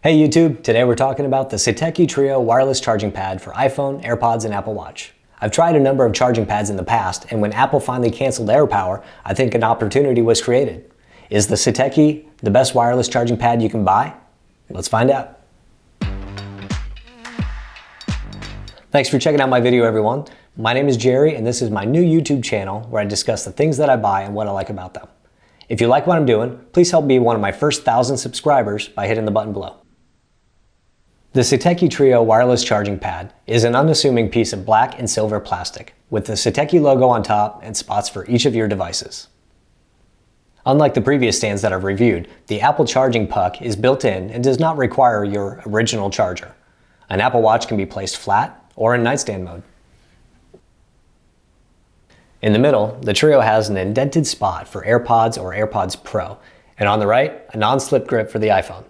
Hey YouTube, today we're talking about the Satechi Trio wireless charging pad for iPhone, AirPods, and Apple Watch. I've tried a number of charging pads in the past, and when Apple finally canceled AirPower, I think an opportunity was created. Is the Satechi the best wireless charging pad you can buy? Let's find out. Thanks for checking out my video, everyone. My name is Jerry, and this is my new YouTube channel where I discuss the things that I buy and what I like about them. If you like what I'm doing, please help be one of my first 1,000 subscribers by hitting the button below. The Satechi Trio wireless charging pad is an unassuming piece of black and silver plastic with the Satechi logo on top and spots for each of your devices. Unlike the previous stands that I've reviewed, the Apple charging puck is built in and does not require your original charger. An Apple Watch can be placed flat or in nightstand mode. In the middle, the Trio has an indented spot for AirPods or AirPods Pro, and on the right, a non-slip grip for the iPhone.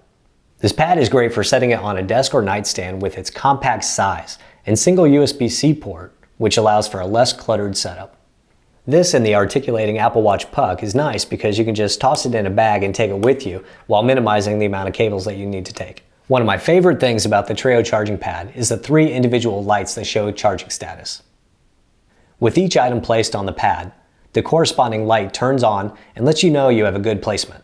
This pad is great for setting it on a desk or nightstand with its compact size and single USB-C port, which allows for a less cluttered setup. This and the articulating Apple Watch puck is nice because you can just toss it in a bag and take it with you while minimizing the amount of cables that you need to take. One of my favorite things about the Trio charging pad is the 3 individual lights that show charging status. With each item placed on the pad, the corresponding light turns on and lets you know you have a good placement.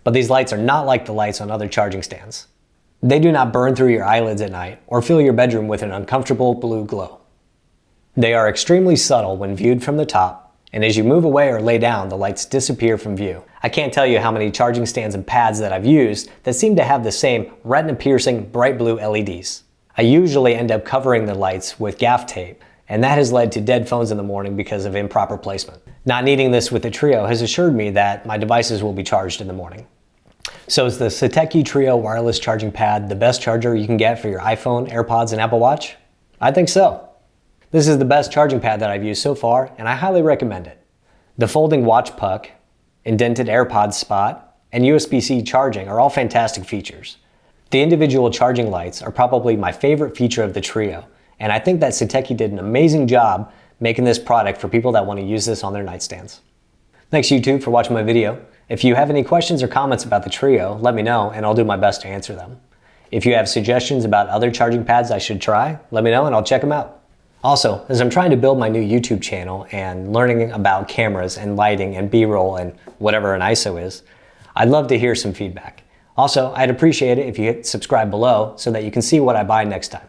But these lights are not like the lights on other charging stands. They do not burn through your eyelids at night or fill your bedroom with an uncomfortable blue glow. They are extremely subtle when viewed from the top, and as you move away or lay down, the lights disappear from view. I can't tell you how many charging stands and pads that I've used that seem to have the same retina-piercing bright blue LEDs. I usually end up covering the lights with gaff tape, and that has led to dead phones in the morning because of improper placement. Not needing this with the Trio has assured me that my devices will be charged in the morning. So is the Satechi Trio wireless charging pad the best charger you can get for your iPhone, AirPods, and Apple Watch? I think so. This is the best charging pad that I've used so far, and I highly recommend it. The folding watch puck, indented AirPods spot, and USB-C charging are all fantastic features. The individual charging lights are probably my favorite feature of the Trio, and I think that Satechi did an amazing job making this product for people that want to use this on their nightstands. Thanks YouTube for watching my video. If you have any questions or comments about the Trio, let me know and I'll do my best to answer them. If you have suggestions about other charging pads I should try, let me know and I'll check them out. Also, as I'm trying to build my new YouTube channel and learning about cameras and lighting and B-roll and whatever an ISO is, I'd love to hear some feedback. Also, I'd appreciate it if you hit subscribe below so that you can see what I buy next time.